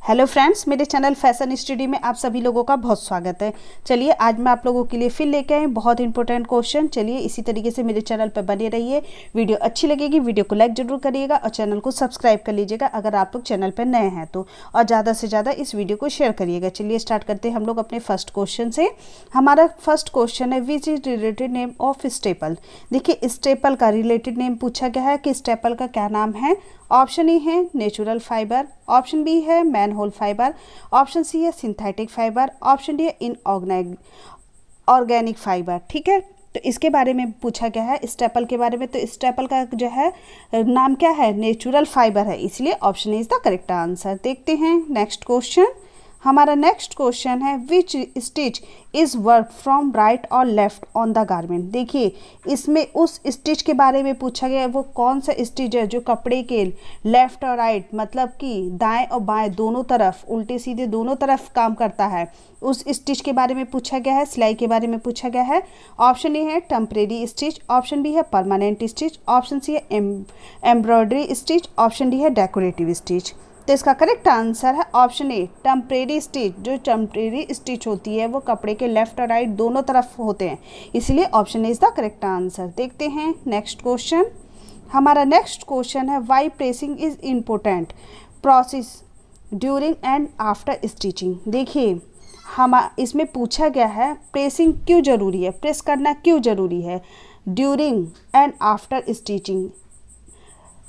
Hello friends, मेरे channel fashion study में आप सभी लोगों का बहुत स्वागत है। चलिए आज मैं आप लोगों के लिए फिर लेके आई बहुत इंपॉर्टेंट क्वेश्चन। चलिए इसी तरीके से मेरे चैनल पर बने रहिए। वीडियो अच्छी लगेगी वीडियो को लाइक जरूर करिएगा और चैनल को सब्सक्राइब कर लीजिएगा अगर आप लोग चैनल पर नए हैं तो, और ज़्यादा से ज़्यादा इस वीडियो को शेयर करिएगा। चलिए स्टार्ट करते हैं हम लोग अपने फर्स्ट क्वेश्चन से। हमारा फर्स्ट क्वेश्चन है which is related name of staple. देखिए स्टेपल का रिलेटेड नेम पूछा गया है कि स्टेपल का क्या नाम है। ऑप्शन ए है नेचुरल फाइबर, ऑप्शन बी है मैनहोल फाइबर, ऑप्शन सी है सिंथेटिक फाइबर, ऑप्शन डी है इन ऑर्गेनिक फाइबर। ठीक है, तो इसके बारे में पूछा गया है स्टेपल के बारे में। तो स्टेपल का जो है नाम क्या है, नेचुरल फाइबर है, इसलिए option is the correct answer. देखते हैं नेक्स्ट क्वेश्चन। हमारा नेक्स्ट क्वेश्चन है which stitch is work from right और लेफ्ट ऑन द गारमेंट। देखिए इसमें उस स्टिच के बारे में पूछा गया है, वो कौन सा स्टिच है जो कपड़े के लेफ्ट और राइट मतलब कि दाएं और बाएं दोनों तरफ, उल्टे सीधे दोनों तरफ काम करता है, उस स्टिच के बारे में पूछा गया है, सिलाई के बारे में पूछा गया है। ऑप्शन ए है टेम्परेरी स्टिच, ऑप्शन बी है परमानेंट स्टिच, ऑप्शन सी है एम्ब्रॉयडरी स्टिच, ऑप्शन डी है डेकोरेटिव स्टिच। तो इसका करेक्ट आंसर है ऑप्शन ए टेम्परेरी स्टिच। जो टेम्परेरी स्टिच होती है वो कपड़े के लेफ्ट और राइट दोनों तरफ होते हैं, इसलिए option A is the correct answer. देखते हैं नेक्स्ट क्वेश्चन। हमारा नेक्स्ट क्वेश्चन है why pressing is important process during and after stitching. देखिए हम इसमें पूछा गया है प्रेसिंग क्यों ज़रूरी है, प्रेस करना क्यों ज़रूरी है ड्यूरिंग एंड आफ्टर स्टिचिंग,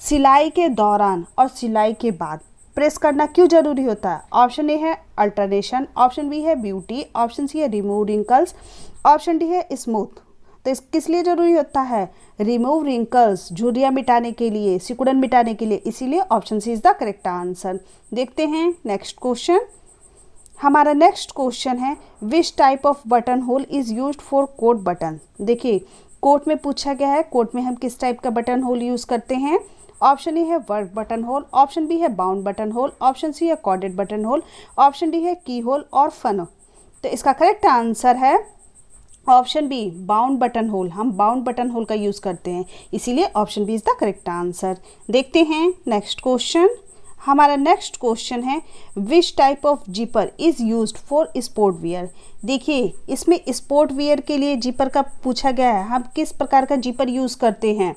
सिलाई के दौरान और सिलाई के बाद प्रेस करना क्यों जरूरी होता है। ऑप्शन ए है अल्टरनेशन, ऑप्शन बी है ब्यूटी, ऑप्शन सी है रिमूव रिंकल्स, ऑप्शन डी है स्मूथ। तो इस किस लिए जरूरी होता है, रिमूव रिंकल्स, झुर्रियाँ मिटाने के लिए, सिकुड़न मिटाने के लिए, इसीलिए option C is the correct answer. देखते हैं नेक्स्ट क्वेश्चन। हमारा नेक्स्ट क्वेश्चन है which type of button hole is used for coat button. देखिए कोट में पूछा गया है, कोट में हम किस टाइप का बटन होल यूज़ करते हैं। ऑप्शन ए है work button hole, option B है bound button hole, option C है corded button hole, option D है की होल और फनो। तो इसका करेक्ट आंसर है option B bound button hole. हम बाउंड बटन होल का यूज़ करते हैं, इसीलिए option B is the correct answer. देखते हैं नेक्स्ट क्वेश्चन। हमारा नेक्स्ट क्वेश्चन है which type of zipper is used for sport wear. देखिए इसमें स्पोर्ट वियर के लिए जिपर का पूछा गया है, हम किस प्रकार का जिपर यूज़ करते हैं।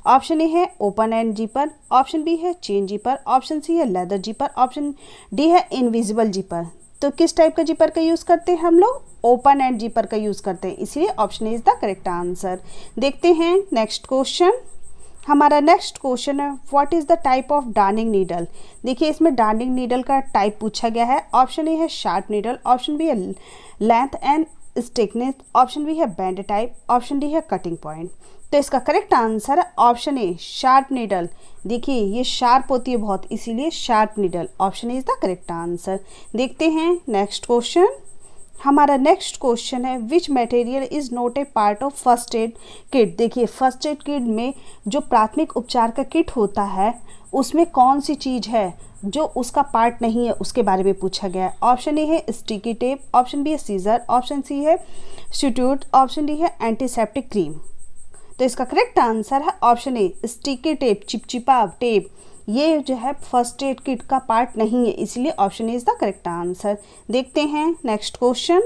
ऑप्शन ए है open and zipper, option B है चेन जिपर, ऑप्शन सी है लेदर जिपर, ऑप्शन डी है इनविजिबल जिपर। तो किस टाइप का जिपर का यूज़ करते हैं हम लोग, ओपन एंड जिपर का यूज़ करते हैं, इसलिए option is the correct answer. देखते हैं नेक्स्ट क्वेश्चन। हमारा नेक्स्ट क्वेश्चन है what is the type of darning needle. देखिए इसमें डार्निंग नीडल का टाइप पूछा गया है। ऑप्शन ए है शार्प नीडल, ऑप्शन बी है length and stickiness, option B है बैंड टाइप, ऑप्शन डी है कटिंग पॉइंट। तो इसका करेक्ट आंसर है ऑप्शन ए शार्प नीडल। देखिए ये शार्प होती है बहुत, इसीलिए sharp needle, option is the correct answer. देखते हैं नेक्स्ट क्वेश्चन। हमारा नेक्स्ट क्वेश्चन है which material is not a part of first aid kit. देखिए फर्स्ट एड किट में जो प्राथमिक उपचार का किट होता है उसमें कौन सी चीज़ है जो उसका पार्ट नहीं है, उसके बारे में पूछा गया है। ऑप्शन ए है स्टिकी टेप, ऑप्शन बी है सीजर, ऑप्शन सी है स्यूट्यूट, ऑप्शन डी है एंटीसेप्टिक क्रीम। तो इसका करेक्ट आंसर है ऑप्शन ए स्टिकी टेप, चिपचिपा टेप, ये जो है फर्स्ट एड किट का पार्ट नहीं है, इसलिए option A is the correct answer. देखते हैं नेक्स्ट क्वेश्चन।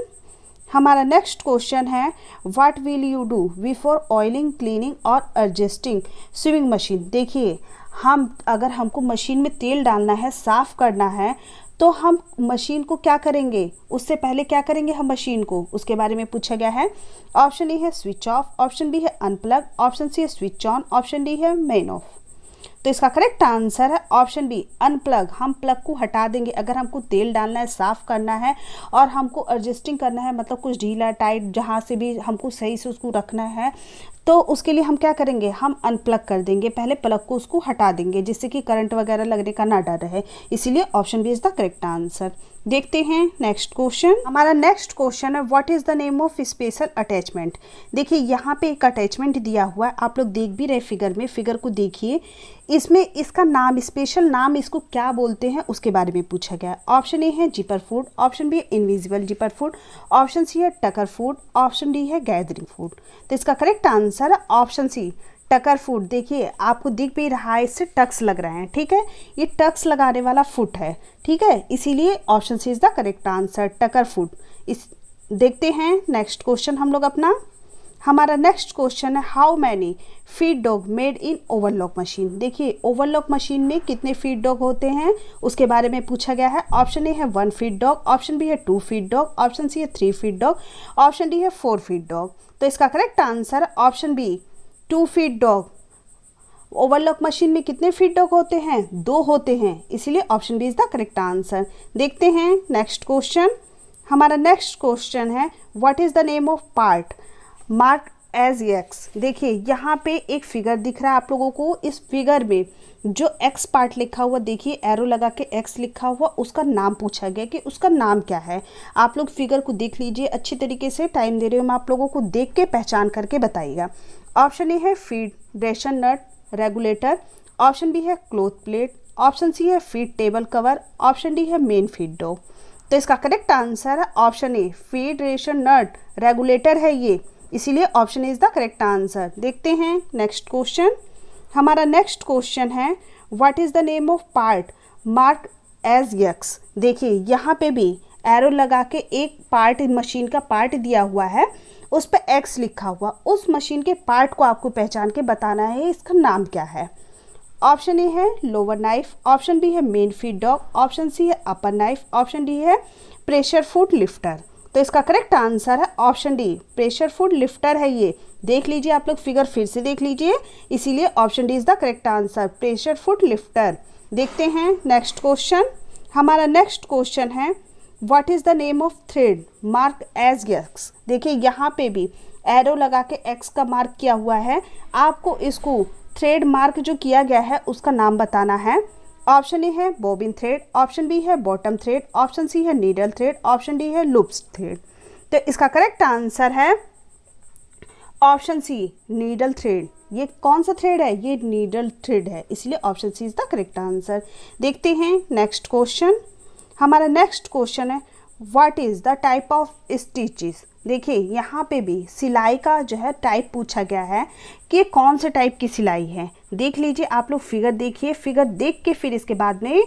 हमारा नेक्स्ट क्वेश्चन है what will you do before oiling cleaning और एडजस्टिंग स्विंग मशीन। देखिए हम अगर हमको मशीन में तेल डालना है, साफ़ करना है, तो हम मशीन को क्या करेंगे, उससे पहले क्या करेंगे हम मशीन को, उसके बारे में पूछा गया है। ऑप्शन ए है स्विच ऑफ, ऑप्शन बी है अनप्लग, ऑप्शन सी है स्विच ऑन, ऑप्शन डी है मेन ऑफ। तो इसका करेक्ट आंसर है ऑप्शन बी अनप्लग। हम प्लग को हटा देंगे अगर हमको तेल डालना है, साफ़ करना है और हमको एडजस्टिंग करना है, मतलब कुछ ढीला टाइट जहाँ से भी हमको सही से उसको रखना है, तो उसके लिए हम क्या करेंगे, हम अनप्लग कर देंगे, पहले प्लग को उसको हटा देंगे जिससे कि करंट वगैरह लगने का ना डर रहे, इसीलिए option B is the correct answer. देखते हैं नेक्स्ट क्वेश्चन। हमारा नेक्स्ट क्वेश्चन है what is the name of special attachment. देखिए यहाँ पे एक अटैचमेंट दिया हुआ है, आप लोग देख भी रहे फिगर में, फिगर को देखिए, इसमें इसका नाम, स्पेशल नाम इसको क्या बोलते हैं उसके बारे में पूछा गया है। ऑप्शन ए है जिपर फूड, ऑप्शन बी है invisible zipper foot, option C है टकर फूड, ऑप्शन डी है गैदरिंग फूड। तो इसका करेक्ट आंसर है ऑप्शन सी टकर फुट, देखिए आपको दिख भी रहा है, इससे टक्स लग रहे हैं, ठीक है, ये टक्स लगाने वाला फुट है, ठीक है, इसीलिए option C is the correct answer, tucker foot. इस देखते हैं नेक्स्ट क्वेश्चन हम लोग अपना। हमारा नेक्स्ट क्वेश्चन है how many feed dog made in overlock machine. देखिए ओवरलॉक मशीन में कितने फीड डॉग होते हैं उसके बारे में पूछा गया है। ऑप्शन ए है 1 फीड डॉग, ऑप्शन बी है 2 फीड डॉग, ऑप्शन सी है 3 फीड डॉग, ऑप्शन डी है 4 फीड डॉग। तो इसका correct answer option B 2 feed dog. Overlock machine में कितने फीड डॉग होते हैं? 2 होते हैं, इसीलिए option B is the correct answer. देखते हैं नेक्स्ट क्वेश्चन। हमारा नेक्स्ट क्वेश्चन है what is the name of part mark as X. देखिए यहाँ पे एक फिगर दिख रहा है आप लोगों को, इस फिगर में जो एक्स पार्ट लिखा हुआ, देखिए एरो लगा के एक्स लिखा हुआ, उसका नाम पूछा गया कि उसका नाम क्या है। आप लोग फिगर को देख लीजिए अच्छी तरीके से, टाइम दे रही हूँ मैं आप लोगों को, देख के पहचान करके बताइएगा। ऑप्शन ए है feed ration nut regulator, option B है क्लोथ प्लेट, ऑप्शन सी है feed table cover, option D है मेन फीड डॉग। तो इसका करेक्ट आंसर है option A feed ration nut regulator है ये, इसीलिए option is the correct answer. देखते हैं नेक्स्ट क्वेश्चन। हमारा नेक्स्ट क्वेश्चन है what is the name of part mark as X. देखिए यहाँ पे भी एरो लगा के एक पार्ट, मशीन का पार्ट दिया हुआ है, उस पर एक्स लिखा हुआ, उस मशीन के पार्ट को आपको पहचान के बताना है इसका नाम क्या है। ऑप्शन ए है लोअर नाइफ, ऑप्शन बी है main feed dog, option C है अपर नाइफ, ऑप्शन डी है प्रेशर फुट लिफ्टर। तो इसका करेक्ट आंसर है option D pressure foot lifter है ये। देख लीजिए आप लोग फिगर फिर से देख लीजिए, इसीलिए option D is the correct answer, pressure foot lifter. देखते हैं नेक्स्ट क्वेश्चन। हमारा नेक्स्ट क्वेश्चन है what is the name of thread mark as X. देखिए यहाँ पे भी एरो लगा के एक्स का मार्क किया हुआ है, आपको इसको थ्रेड मार्क जो किया गया है उसका नाम बताना है। ऑप्शन ए है बॉबिन थ्रेड, ऑप्शन बी है बॉटम थ्रेड, ऑप्शन सी है नीडल थ्रेड, ऑप्शन डी है लूप्स थ्रेड। तो इसका करेक्ट आंसर है ऑप्शन सी नीडल थ्रेड। ये कौन सा थ्रेड है? ये नीडल थ्रेड है, इसलिए option C is the correct answer. देखते हैं नेक्स्ट क्वेश्चन। हमारा नेक्स्ट क्वेश्चन है what is the type of stitches. देखिए यहाँ पे भी सिलाई का जो है टाइप पूछा गया है कि कौन से टाइप की सिलाई है। देख लीजिए आप लोग फिगर देखिए, फिगर देख के फिर इसके बाद में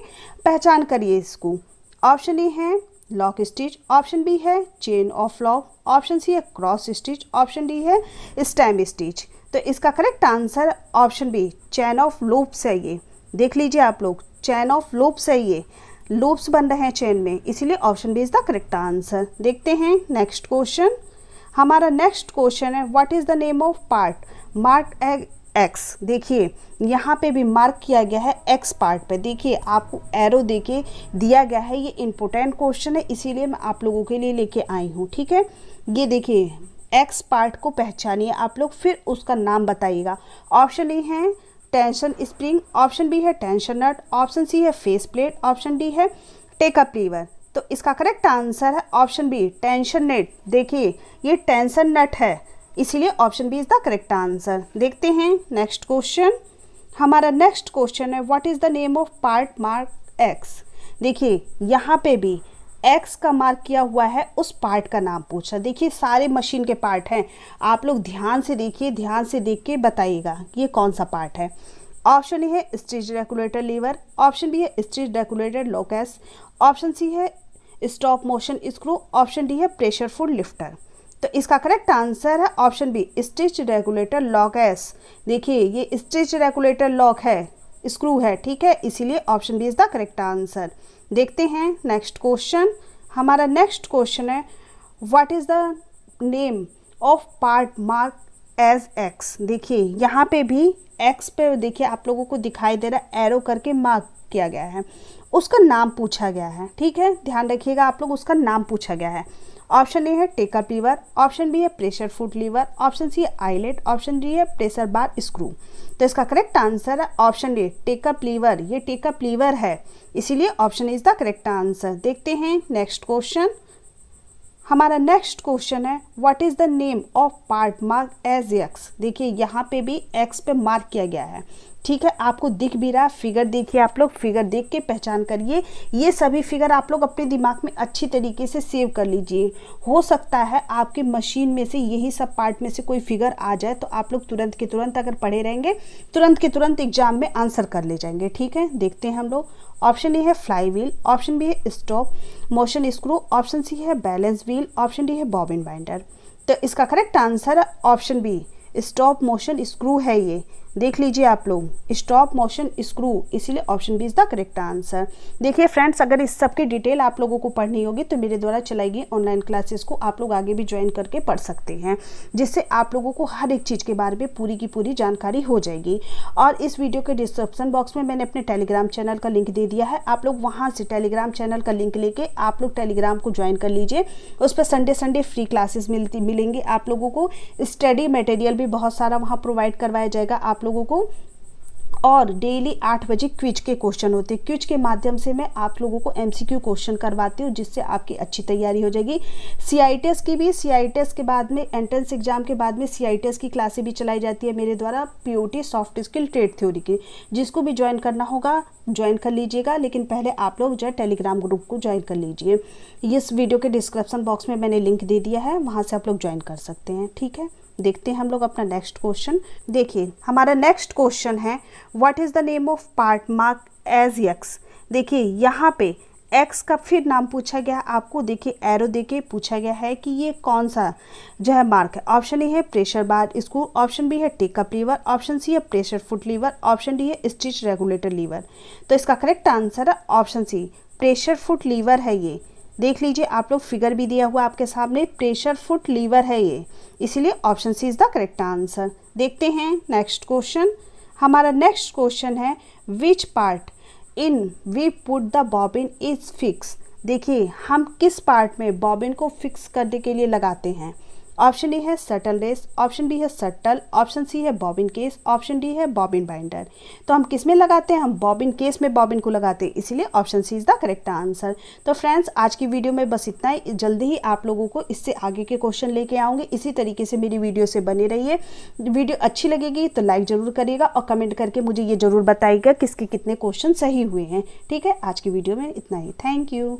पहचान करिए इसको। ऑप्शन ए है लॉक स्टिच, ऑप्शन बी है chain of lock, option C है क्रॉस स्टिच, ऑप्शन डी है स्टैम्प स्टिच। तो इसका correct answer option B chain of loops है ये। देख लीजिए आप लोग, चैन ऑफ लूप्स है ये, लूप्स बन रहे हैं चेन में, इसीलिए option B is the correct answer. देखते हैं नेक्स्ट क्वेश्चन। हमारा नेक्स्ट क्वेश्चन है what is the name of part mark X. देखिए यहाँ पे भी मार्क किया गया है एक्स पार्ट पे, देखिए आपको एरो देके दिया गया है, ये इंपॉर्टेंट क्वेश्चन है इसीलिए मैं आप लोगों के लिए लेके आई हूँ, ठीक है। ये देखिए एक्स पार्ट को पहचानिए आप लोग, फिर उसका नाम बताइएगा। ऑप्शन ए है टेंशन स्प्रिंग, ऑप्शन बी है टेंशन नट, ऑप्शन सी है फेस प्लेट, ऑप्शन डी है टेकअप लीवर। तो इसका करेक्ट आंसर है ऑप्शन बी टेंशन नेट। देखिए ये टेंशन नट है, इसीलिए option B is the correct answer. देखते हैं नेक्स्ट क्वेश्चन। हमारा नेक्स्ट क्वेश्चन है what is the name of part mark X. देखिए यहाँ पे भी एक्स का मार्क किया हुआ है, उस पार्ट का नाम पूछा। देखिए सारे मशीन के पार्ट हैं, आप लोग ध्यान से देखिए, ध्यान से देख के बताइएगा ये कौन सा पार्ट है। ऑप्शन ए है stitch regulator lever, option B है stitch regulator locus, option C है stop motion screw, option D है प्रेशर फुट लिफ्टर। तो इसका करेक्ट आंसर है option B stitch regulator locks. देखिए ये स्टिच रेगुलेटर लॉक है, स्क्रू है, ठीक है, इसीलिए option B is the correct answer. देखते हैं नेक्स्ट क्वेश्चन। हमारा नेक्स्ट क्वेश्चन है what is the name of part mark as X. देखिए यहाँ पे भी एक्स पे देखिए आप लोगों को दिखाई दे रहा है एरो करके मार्क किया गया है, उसका नाम पूछा गया है, ठीक है, ध्यान रखिएगा आप लोग, उसका नाम पूछा गया है। ऑप्शन ए है टेकअप लीवर, ऑप्शन बी है pressure foot lever, option C है आईलेट, ऑप्शन डी है प्रेशर बार स्क्रू। तो इसका करेक्ट आंसर है ऑप्शन ए टेकअप लीवर। ये टेकअप लीवर है, इसीलिए option is the correct answer. देखते हैं नेक्स्ट क्वेश्चन। हमारा नेक्स्ट क्वेश्चन है what is the name of part mark as X. देखिए यहाँ पे भी एक्स पे मार्क किया गया है, ठीक है, आपको दिख भी रहा है फिगर, देखिए आप लोग फिगर देख के पहचान करिए। ये सभी फिगर आप लोग अपने दिमाग में अच्छी तरीके से सेव कर लीजिए। हो सकता है आपकी मशीन में से यही सब पार्ट में से कोई फिगर आ जाए तो आप लोग तुरंत के तुरंत अगर पढ़े रहेंगे तुरंत के तुरंत एग्जाम में आंसर कर ले जाएंगे। ठीक है, देखते हैं हम लोग। ऑप्शन ए है फ्लाई व्हील, ऑप्शन बी है stop motion screw, option C है बैलेंस व्हील, ऑप्शन डी है बॉबिन बाइंडर। तो इसका correct answer option B stop motion screw है। ये देख लीजिए आप लोग, स्टॉप मोशन स्क्रू, इसीलिए option B is the correct answer. देखिए फ्रेंड्स, अगर इस सब की डिटेल आप लोगों को पढ़नी होगी तो मेरे द्वारा चलाई गई ऑनलाइन क्लासेस को आप लोग आगे भी ज्वाइन करके पढ़ सकते हैं, जिससे आप लोगों को हर एक चीज़ के बारे में पूरी की पूरी जानकारी हो जाएगी। और इस वीडियो के डिस्क्रिप्शन बॉक्स में मैंने अपने टेलीग्राम चैनल का लिंक दे दिया है, आप लोग वहाँ से टेलीग्राम चैनल का लिंक लेके आप लोग टेलीग्राम को ज्वाइन कर लीजिए। उस पर संडे फ्री क्लासेस मिलेंगे आप लोगों को। स्टडी मटेरियल भी बहुत सारा वहाँ प्रोवाइड करवाया जाएगा आप लोगों को। और डेली 8 बजे क्विज के क्वेश्चन होते हैं। क्विज के माध्यम से मैं आप लोगों को एमसीक्यू क्वेश्चन करवाती हूँ, जिससे आपकी अच्छी तैयारी हो जाएगी। सीआईटीएस की भी, सीआईटीएस के बाद में एंट्रेंस एग्जाम के बाद में सीआईटीएस की क्लासें भी चलाई जाती है मेरे द्वारा, POT soft skill trade theory की। जिसको भी ज्वाइन करना होगा ज्वाइन कर लीजिएगा, लेकिन पहले आप लोग जो है टेलीग्राम ग्रुप को ज्वाइन कर लीजिए। इस वीडियो के डिस्क्रिप्शन बॉक्स में मैंने लिंक दे दिया है, वहाँ से आप लोग ज्वाइन कर सकते हैं। ठीक है, देखते हैं हम लोग अपना नेक्स्ट क्वेश्चन। देखिए हमारा नेक्स्ट क्वेश्चन है what is the name of part mark as X. देखिए यहाँ पे एक्स का फिर नाम पूछा गया है आपको। देखिए एरो देके पूछा गया है कि ये कौन सा जो है मार्क है। ऑप्शन ए है pressure bar screw, option B है take up lever, option C है pressure foot lever, option D है स्टिच रेगुलेटर लीवर। तो इसका करेक्ट आंसर है option C pressure foot lever है। ये देख लीजिए आप लोग, फिगर भी दिया हुआ आपके सामने, प्रेशर फुट लीवर है ये, इसीलिए option C is the correct answer. देखते हैं नेक्स्ट क्वेश्चन। हमारा नेक्स्ट क्वेश्चन है which part in we put the bobbin is fix. देखिए हम किस पार्ट में बॉबिन को फिक्स करने के लिए लगाते हैं। ऑप्शन ए है सटल रेस, ऑप्शन बी है सटल, ऑप्शन सी है बॉबिन केस, ऑप्शन डी है बॉबिन बाइंडर। तो हम किस में लगाते हैं, हम बॉबिन केस में बॉबिन को लगाते हैं, इसीलिए option C is the correct answer. तो फ्रेंड्स आज की वीडियो में बस इतना ही। जल्दी ही आप लोगों को इससे आगे के क्वेश्चन लेके आऊँगे। इसी तरीके से मेरी वीडियो से बने रहिए। वीडियो अच्छी लगेगी तो लाइक ज़रूर करिएगा और कमेंट करके मुझे ये ज़रूर बताइएगा किसके कितने क्वेश्चन सही हुए हैं। ठीक है, आज की वीडियो में इतना ही। Thank you.